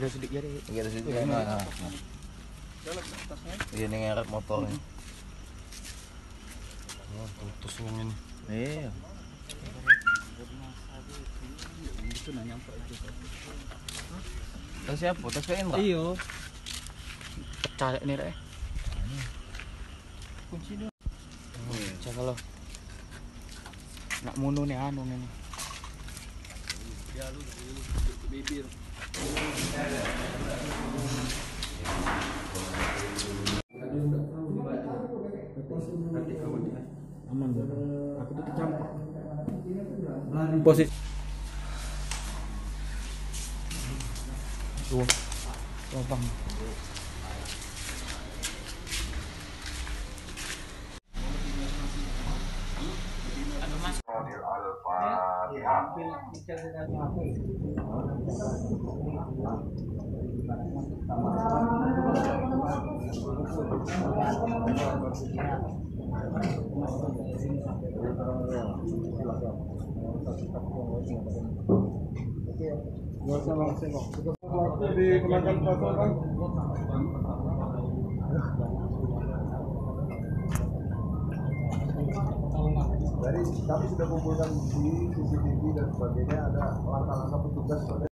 ada sedikit ya. Iya ada sedikit. Nah. Ini ngeret motornya. Oh, putus yang ini. Iya. Itu nanya nyampe itu. Tas siapa? Tas ke Indra? Iyo. Pecah ini rek. Kunci dulu. Coba lo. Nak munu nih anu nih. Ya lu bibir. Aman dong. Aku tuh kecampak. Posisi. Tuh. Lubang. Dikenakan pasal kan? Dari kami sudah kumpulkan di CCTV dan sebagainya, ada langkah-langkah petugas.